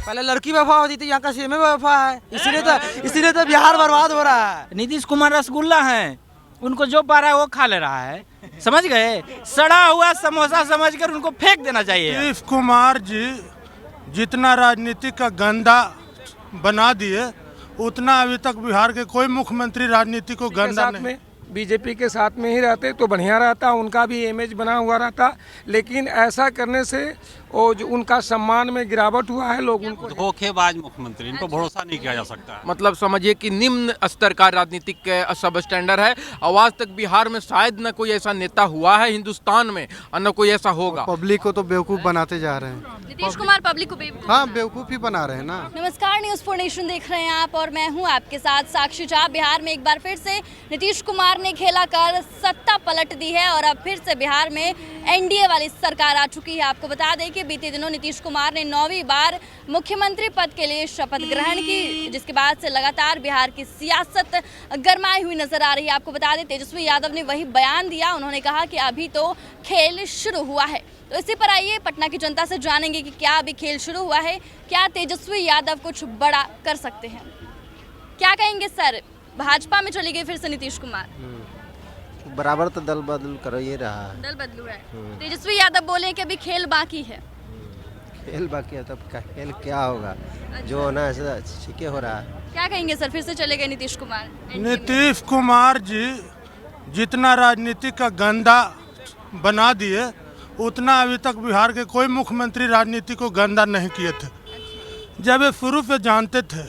पहले लड़की वफा होती थी, यहाँ का सीएम वफा है, इसीलिए तो बिहार बर्बाद हो रहा है। नीतीश कुमार रसगुल्ला हैं, उनको जो पा रहा है वो खा ले रहा है, समझ गए। सड़ा हुआ समोसा समझकर उनको फेंक देना चाहिए। नीतीश कुमार जी जितना राजनीति का गंदा बना दिए, उतना अभी तक बिहार के कोई मुख्यमंत्री राजनीति को गंदा नहीं। बीजेपी के साथ में ही रहते तो बढ़िया रहता, उनका भी इमेज बना हुआ रहता, लेकिन ऐसा करने से वो जो उनका सम्मान में गिरावट हुआ है, लोग उनको धोखेबाज मुख्यमंत्री, इनको भरोसा नहीं किया जा सकता है। मतलब समझिए कि निम्न स्तर का राजनीतिक सब स्टैंडर्ड है। आज तक बिहार में शायद न कोई ऐसा नेता हुआ है हिंदुस्तान में और न कोई ऐसा होगा। पब्लिक को तो बेवकूफ़ बनाते जा रहे हैं। नीतीश कुमार पब्लिक को बेवकूफ, हाँ बेवकूफ़ ही बना रहे हैं ना। नमस्कार, न्यूज़ 4 नेशन देख रहे हैं आप और मैं हूं आपके साथ साक्षी झा। बिहार में एक बार फिर से नीतीश कुमार ने खेला कर सत्ता पलट दी है और अब फिर से बिहार में एनडीए वाली सरकार आ चुकी है। आपको बता दें कि बीते दिनों नीतीश कुमार ने 9वीं बार मुख्यमंत्री पद के लिए शपथ ग्रहण की, जिसके बाद से लगातार बिहार की सियासत गरमाई हुई नजर आ रही है। आपको बता दें तेजस्वी यादव ने वही बयान दिया, उन्होंने कहा कि अभी तो खेल शुरू हुआ है। तो इसी पर आइए पटना की जनता से जानेंगे कि क्या अभी खेल शुरू हुआ है, क्या तेजस्वी यादव कुछ बड़ा कर सकते हैं। क्या कहेंगे सर, भाजपा में चली गई फिर से नीतीश कुमार? बराबर तो दल बदल कर ही रहा है। दल बदलू है। तेजस्वी यादव बोले कि अभी खेल बाकी है। खेल बाकी है, तब खेल क्या होगा? जो होना है ठीक हो रहा है। क्या कहेंगे सर, फिर से चले गए नीतीश कुमार? नीतीश कुमार जी जितना राजनीति का गंदा बना दिए, उतना अभी तक बिहार के कोई मुख्यमंत्री राजनीति को गंदा नहीं किए थे। जब ये शुरू से जानते थे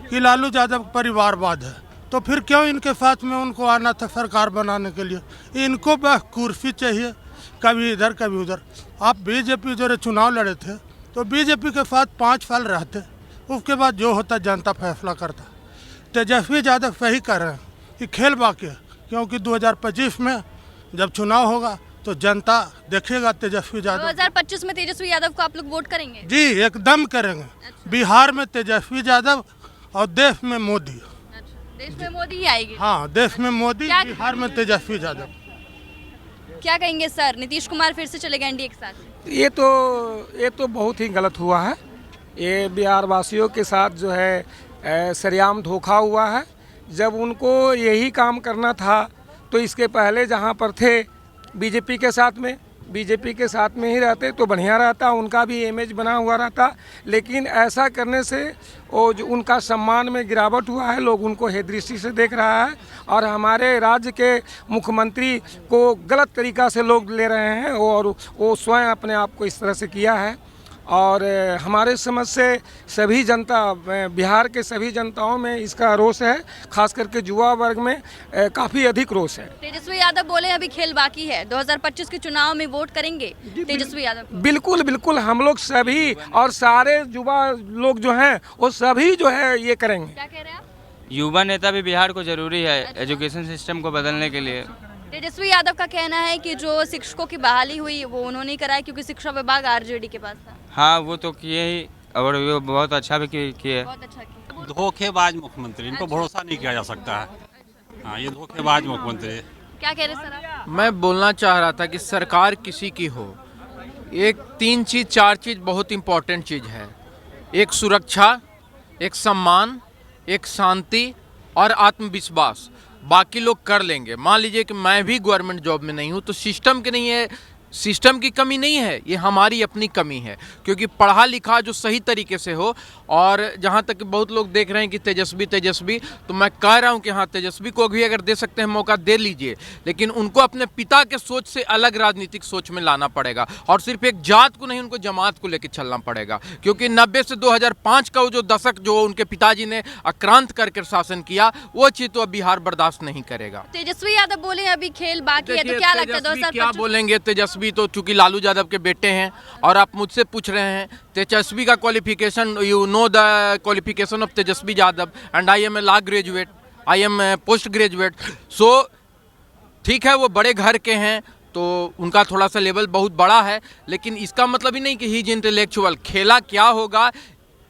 कि लालू यादव परिवारवाद है, तो फिर क्यों इनके साथ में उनको आना था सरकार बनाने के लिए? इनको बस कुर्सी चाहिए, कभी इधर कभी उधर। आप बीजेपी जो चुनाव लड़े थे तो बीजेपी के साथ 5 साल रहते, उसके बाद जो होता जनता फैसला करता। तेजस्वी यादव सही कर रहे हैं कि खेल बाकी है, क्योंकि 2025 में जब चुनाव होगा तो जनता देखेगा तेजस्वी यादव। 2025 में तेजस्वी यादव को आप लोग वोट करेंगे? जी एकदम करेंगे। अच्छा। बिहार में तेजस्वी यादव और देश में मोदी। अच्छा, देश में मोदी ही आएगी? हाँ, देश में मोदी, बिहार में तेजस्वी यादव। क्या कहेंगे सर, नीतीश कुमार फिर से चले गए एनडीए के साथ? ये तो बहुत ही गलत हुआ है। ये बिहार वासियों के साथ जो है सरेआम धोखा हुआ है। जब उनको यही काम करना था तो इसके पहले जहाँ पर थे बीजेपी के साथ में ही रहते तो बढ़िया रहता, उनका भी इमेज बना हुआ रहता, लेकिन ऐसा करने से वो जो उनका सम्मान में गिरावट हुआ है, लोग उनको हे दृष्टि से देख रहा है और हमारे राज्य के मुख्यमंत्री को गलत तरीक़ा से लोग ले रहे हैं और वो स्वयं अपने आप को इस तरह से किया है। और हमारे समझ से सभी जनता, बिहार के सभी जनताओं में इसका रोष है, खास करके युवा वर्ग में काफ़ी अधिक रोष है। तेजस्वी यादव बोले अभी खेल बाकी है, 2025 के चुनाव में वोट करेंगे तेजस्वी यादव? बिल्कुल बिल्कुल, हम लोग सभी और सारे युवा लोग जो हैं वो सभी जो है ये करेंगे। क्या कह रहे हैं आप? युवा नेता भी बिहार को जरूरी है एजुकेशन सिस्टम को बदलने के लिए। तेजस्वी यादव का कहना है कि जो शिक्षकों की बहाली हुई वो उन्होंने कराई, क्योंकि शिक्षा विभाग आरजेडी के पास था। हाँ, वो तो किए ही और वो बहुत अच्छा भी किए। बहुत अच्छा किया। धोखेबाज मुख्यमंत्री, इनको भरोसा नहीं किया जा सकता है। हाँ, ये धोखेबाज मुख्यमंत्री। क्या कह रहे सर आप? मैं बोलना चाह रहा था कि सरकार किसी की हो, एक 3 चीज़ 4 चीज़ बहुत इम्पोर्टेंट चीज़ है। एक सुरक्षा, एक सम्मान, एक शांति और आत्मविश्वास। बाकी लोग कर लेंगे। मान लीजिए कि मैं भी गवर्नमेंट जॉब में नहीं हूँ तो सिस्टम की नहीं है, सिस्टम की कमी नहीं है, ये हमारी अपनी कमी है, क्योंकि पढ़ा लिखा जो सही तरीके से हो। और जहाँ तक बहुत लोग देख रहे हैं कि तेजस्वी, तो मैं कह रहा हूँ कि हाँ, तेजस्वी को भी अगर दे सकते हैं मौका दे लीजिए, लेकिन उनको अपने पिता के सोच से अलग राजनीतिक सोच में लाना पड़ेगा और सिर्फ एक जात को नहीं, उनको जमात को लेकर चलना पड़ेगा। क्योंकि 90 से 2005 का वो जो दशक जो उनके पिताजी ने आक्रांत करके शासन किया, वो चीज़ तो अब बिहार बर्दाश्त नहीं करेगा। तेजस्वी यादव बोले अभी खेल बाकी है, तो क्या लगता है 2025? क्या बोलेंगे तेजस्वी? तो चूंकि लालू यादव के बेटे हैं और आप मुझसे पूछ रहे हैं तेजस्वी का qualification, you know the qualification of Tejashwi Yadav and I am a law graduate, I am post graduate. So ठीक है, वो बड़े घर के हैं तो उनका थोड़ा सा लेवल बहुत बड़ा है, लेकिन इसका मतलब ही नहीं कि ही इज इंटेलेक्चुअल। खेला क्या होगा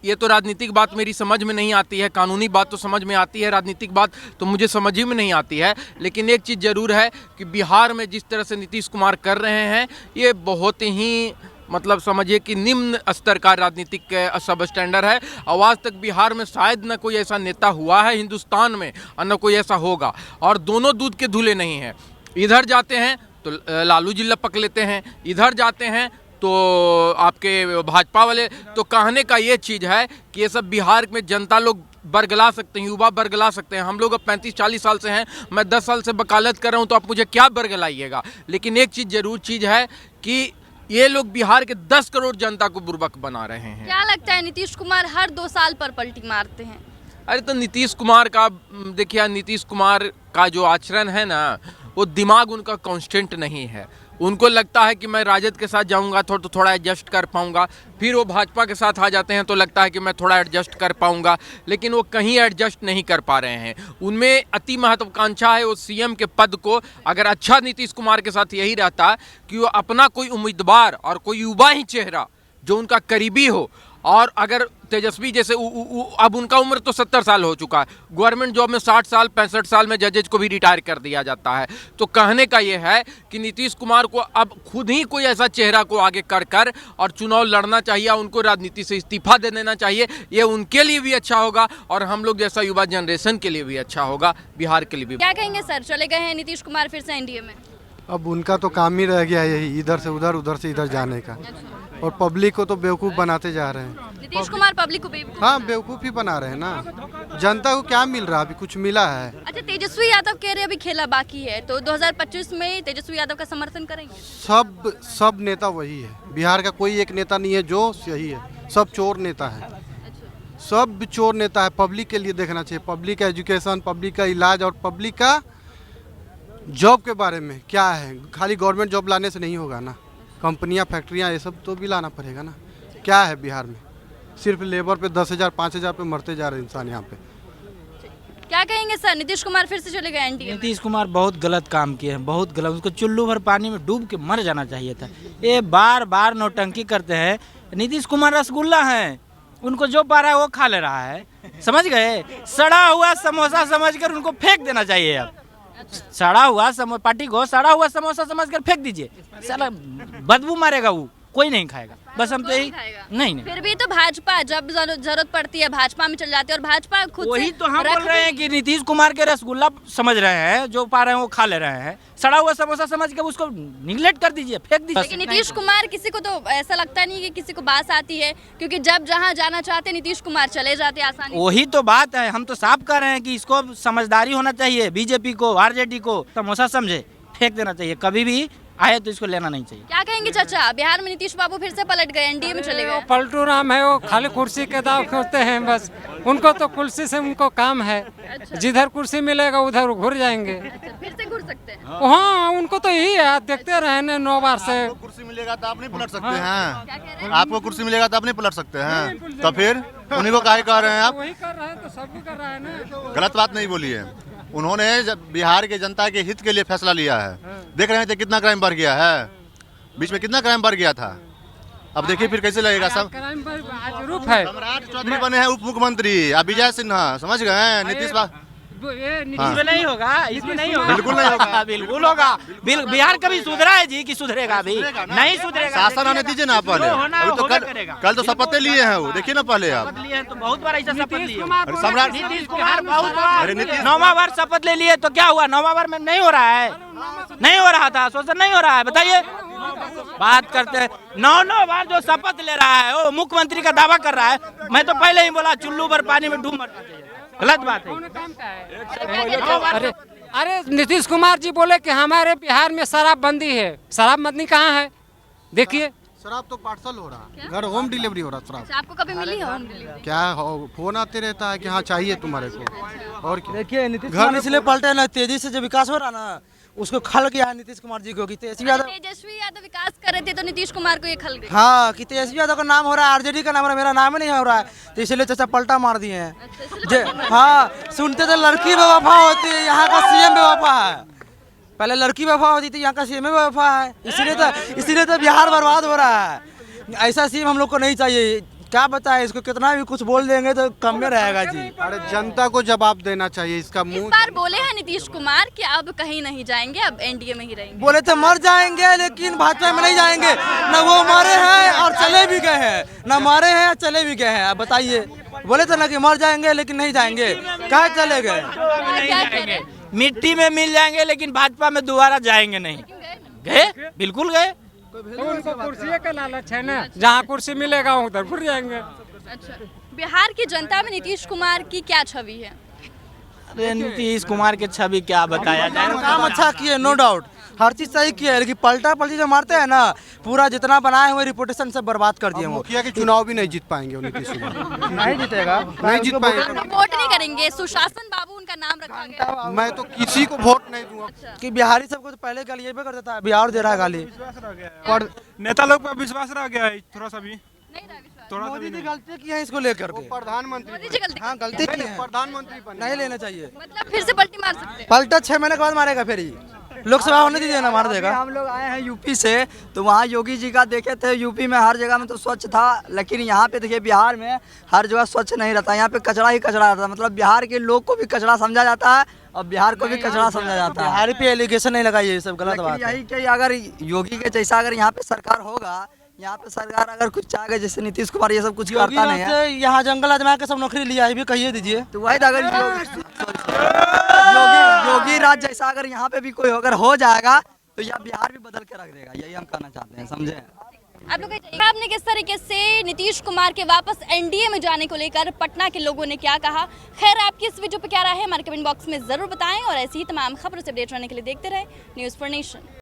ये तो राजनीतिक बात मेरी समझ में नहीं आती है, कानूनी बात तो समझ में आती है, राजनीतिक बात तो मुझे समझ ही में नहीं आती है। लेकिन एक चीज़ ज़रूर है कि बिहार में जिस तरह से नीतीश कुमार कर रहे हैं ये बहुत ही मतलब समझिए कि निम्न स्तर का राजनीतिक सब स्टैंडर्ड है। और आज तक बिहार में शायद न कोई ऐसा नेता हुआ है हिंदुस्तान में और न कोई ऐसा होगा, और दोनों दूध के धुले नहीं हैं। इधर जाते हैं तो लालू जी लपक लेते हैं, इधर जाते हैं तो आपके भाजपा वाले। तो कहने का ये चीज़ है कि ये सब बिहार में जनता लोग बरगला सकते हैं, युवा बरगला सकते हैं। हम लोग अब 35-40 साल से हैं, मैं 10 साल से वकालत कर रहा हूँ, तो आप मुझे क्या बरगलाइएगा। लेकिन एक चीज़ जरूर चीज़ है कि ये लोग बिहार के 10 करोड़ जनता को बुर्बक बना रहे हैं। क्या लगता है नीतीश कुमार हर 2 साल पर पलटी मारते हैं? अरे तो नीतीश कुमार का देखिए, नीतीश कुमार का जो आचरण है ना, वो दिमाग उनका कांस्टेंट नहीं है। उनको लगता है कि मैं राजद के साथ जाऊंगा तो थोड़ा एडजस्ट कर पाऊंगा, फिर वो भाजपा के साथ आ जाते हैं तो लगता है कि मैं थोड़ा एडजस्ट कर पाऊंगा, लेकिन वो कहीं एडजस्ट नहीं कर पा रहे हैं। उनमें अति महत्वाकांक्षा है वो सीएम के पद को। अगर अच्छा नीतीश कुमार के साथ यही रहता कि वो अपना कोई उम्मीदवार और कोई युवा ही चेहरा जो उनका करीबी हो, और अगर तेजस्वी जैसे अब उनका उम्र तो 70 साल हो चुका है, गवर्नमेंट जॉब में 60 साल 65 साल में जजेज को भी रिटायर कर दिया जाता है। तो कहने का ये है कि नीतीश कुमार को अब खुद ही कोई ऐसा चेहरा को आगे कर और चुनाव लड़ना चाहिए, उनको राजनीति से इस्तीफा दे देना चाहिए। ये उनके लिए भी अच्छा होगा और हम लोग जैसा युवा जनरेशन के लिए भी अच्छा होगा, बिहार के लिए भी। क्या कहेंगे सर, चले गए हैं नीतीश कुमार फिर से एनडीए में? अब उनका तो काम ही रह गया यही, इधर से उधर उधर से इधर जाने का, और पब्लिक को तो बेवकूफ़ बनाते जा रहे हैं। नीतीश कुमार पब्लिक को बेवकूफ? हाँ, बेवकूफ़ ही बना रहे हैं ना। जनता को क्या मिल रहा है? अभी कुछ मिला है? अच्छा, तेजस्वी यादव कह रहे अभी खेला बाकी है, तो 2025 में तेजस्वी यादव का समर्थन करेंगे? सब नेता वही है, बिहार का कोई एक नेता नहीं है जो सही है, सब चोर नेता है, सब चोर नेता है। पब्लिक के लिए देखना चाहिए, पब्लिक का एजुकेशन, पब्लिक का इलाज और पब्लिक का जॉब के बारे में क्या है। खाली गवर्नमेंट जॉब लाने से नहीं होगा ना, कंपनियां फैक्ट्रियां ये सब तो भी लाना पड़ेगा ना। क्या है बिहार में? सिर्फ लेबर पे 10,000 5,000 पे मरते जा रहे हैं इंसान यहाँ पे। क्या कहेंगे सर, नीतीश कुमार फिर से चले गए एनडीए? नीतीश कुमार बहुत गलत काम किए हैं, बहुत गलत। उसको चुल्लू भर पानी में डूब के मर जाना चाहिए था। ये बार बार नौटंकी करते हैं। नीतीश कुमार रसगुल्ला हैं, उनको जो पा रहा है वो खा ले रहा है, समझ गए। सड़ा हुआ समोसा समझकर उनको फेंक देना चाहिए। अब सड़ा हुआ पार्टी को सड़ा हुआ समोसा समझकर फेंक दीजिए, साला बदबू मारेगा, वो कोई नहीं खाएगा। बस हम तो यही नहीं। फिर भी तो भाजपा जब जरूरत पड़ती है भाजपा में चल जाती है, और भाजपा खुद वही तो हम बोल रहे हैं कि नीतीश कुमार के रसगुल्ला समझ रहे हैं, जो पा रहे हैं वो खा ले रहे हैं। सड़ा हुआ समोसा समझ के उसको निगलेक्ट कर दीजिए, फेंक दीजिए। लेकिन नीतीश कुमार किसी को तो ऐसा लगता नहीं कि किसी को बात आती है, क्योंकि जब जहाँ जाना चाहते नीतीश कुमार चले जाते आसानी। वही तो बात है, हम तो साफ कर रहे हैं कि इसको समझदारी होना चाहिए। बीजेपी को, आरजेडी को समोसा समझे, फेंक देना चाहिए। कभी भी आए तो इसको लेना नहीं चाहिए। क्या कहेंगे चाचा, बिहार में नीतीश बाबू फिर से पलट गए, एनडीए में चले गए? पलटू राम है, वो खाली कुर्सी के दाव खोजते हैं बस। उनको तो कुर्सी से उनको काम है। अच्छा। जिधर कुर्सी मिलेगा उधर घुर जाएंगे। अच्छा, फिर से घुर सकते हैं? हाँ, उनको तो यही है, देखते रहे 9 बार से। कुर्सी मिलेगा तो आप नहीं पलट सकते हैं। आपको कुर्सी मिलेगा तो आप नहीं पलट सकते हैं, तो फिर उन्हीं को काहे कह रहे हैं आप? वही कर रहे हैं तो सबको कर रहा है ना। गलत बात नहीं बोली है। उन्होंने बिहार के जनता के हित के लिए फैसला लिया है। देख रहे थे कितना क्राइम बढ़ गया है, बीच में कितना क्राइम बढ़ गया था। अब देखिए फिर कैसे लगेगा सब। क्राइम रूप है। सम्राट चौधरी बने हैं उप मुख्यमंत्री, अब विजय सिन्हा, समझ गए। नीतीश इसमें नहीं होगा, इसमें नहीं होगा, बिल्कुल नहीं होगा। बिल्कुल होगा। बिहार कभी सुधरा है जी कि सुधरेगा? अभी नहीं सुधरेगा। शासन आने दीजिए ना पहले। अभी तो कल तो शपथ लिए हैं वो, देखिए ना पहले आप। तो बहुत बार ऐसा शपथ लिए सम्राट नीतीश कुमार, बहुत बार 9वां बार शपथ ले लिए, तो क्या हुआ? 9वां बार में नहीं हो रहा है, नहीं हो रहा था, शोषण नहीं हो रहा है, बताइए। बात करते हैं 9 बार जो शपथ ले रहा है वो मुख्यमंत्री का दावा कर रहा है। मैं तो पहले ही बोला चुल्लू भर पानी में डूब मरना चाहिए, गलत बात है। अरे नीतीश कुमार जी बोले कि हमारे बिहार में शराबबंदी है। शराबबंदी कहाँ है? देखिए, शराब तो पार्सल हो रहा है, घर होम डिलीवरी हो रहा है शराब। आपको कभी मिली है होम डिलीवरी? क्या फोन आते रहता है कि हाँ चाहिए तुम्हारे को। और देखिए नीतीश कुमार इसलिए पलटे ना, तेजी से जो विकास हो रहा ना उसको खल गया है नीतीश कुमार जी को। कि तेजस्वी यादव विकास कर रहे थे तो नीतीश कुमार को ये खल गया। हाँ, कि तेजस्वी यादव का नाम हो रहा है, आरजेडी का नाम हो रहा है, मेरा नाम ही नहीं हो रहा है, तो इसलिए चाचा पलटा मार दिए हैं। हाँ, सुनते तो लड़की बेवफा होती है, यहाँ का सीएम बेवफा है। पहले लड़की बेवफा होती थी, यहाँ का सीएम बेवफा है। इसीलिए तो बिहार बर्बाद हो रहा है। ऐसा सीएम हम लोग को नहीं चाहिए। क्या बताए इसको, कितना भी कुछ बोल देंगे तो कम में रहेगा जी। अरे जनता को जवाब देना चाहिए इसका इस मुंह। बार बोले हैं नीतीश कुमार कि अब कहीं नहीं जाएंगे, अब एनडीए में ही रहेंगे। बोले तो मर जाएंगे लेकिन भाजपा में नहीं जाएंगे। न वो मारे हैं और चले भी गए हैं, न मारे हैं चले भी गए हैं। अब बताइए, बोले तो ना कि मर जाएंगे लेकिन नहीं जाएंगे, कहाँ चले गए? क्या कह रहे हैं? मिट्टी में मिल जाएंगे लेकिन भाजपा में दोबारा जाएंगे नहीं। गए, बिल्कुल गए। उनको कुर्सी का लालच है ना, जहाँ कुर्सी मिलेगा उधर घुर जाएंगे। अच्छा, बिहार की जनता में नीतीश कुमार की क्या छवि है? अरे नीतीश कुमार के छवि क्या बताया जाए। काम अच्छा किए, नो डाउट, हर चीज सही किया है, लेकिन पलटा पलटी जो मारते हैं ना, पूरा जितना बनाए हुए रिपोर्टेशन सब बर्बाद कर दिए। वो मुखिया के चुनाव भी नहीं जीत पाएंगे वो नीतीश कुमार। नहीं जीतेगा, नहीं जीत पाएंगे। वोट नहीं करेंगे, सुशासन बाबू उनका नाम रखा गया। मैं तो किसी को वोट नहीं दूंगा। कि बिहारी सबको तो पहले गाली ये भी कर देता है, बिहार दे रहा है गाली। नेता लोग पर विश्वास रह गया है थोड़ा सा भी। नहीं रहा विश्वास। मोदी जी गलती की है इसको लेकर के। प्रधानमंत्री मोदी जी गलती हाँ गलती की है, प्रधानमंत्री बने। नहीं लेना चाहिए। मतलब फिर से पलटी मार सकते हैं। पलटा 6 महीने के बाद मारेगा, फिर ही लोकसभा होने दीजिए ना, मार देगा। हम लोग आए हैं यूपी से, तो वहाँ योगी जी का देखे थे, यूपी में हर जगह में तो स्वच्छ था, लेकिन यहाँ पे देखिए बिहार में हर जगह स्वच्छ नहीं रहता, यहाँ पे कचरा ही कचरा रहता है। मतलब बिहार के लोग को भी कचरा समझा जाता है और बिहार को भी कचरा समझा जाता है। बिहारी पे एलिगेशन नहीं लगाइए, ये सब गलत लेकिन बात है। यही कि अगर योगी के जैसा अगर यहाँ पे सरकार होगा, यहाँ पे सरकार अगर कुछ चाहे, जैसे नीतीश कुमार ये सब कुछ करता नहीं है, यहाँ जंगल आजमा के सब नौकरी लिया है, भी कहिए दीजिए। तो वही अगर योगी राज जैसा अगर यहाँ पे भी कोई अगर हो जाएगा तो यह बिहार भी बदल के रख देगा, यही हम कहना चाहते हैं, समझे? आप लोग आपने किस तरीके से नीतीश कुमार के वापस एनडीए में जाने को लेकर पटना के लोगों ने क्या कहा? खैर, आपकी इस वीडियो पे क्या राय है हमारे कमेंट बॉक्स में जरूर बताएं और ऐसी ही तमाम खबरों से अपडेट रहने के लिए देखते रहे न्यूज़ फॉर नेशन।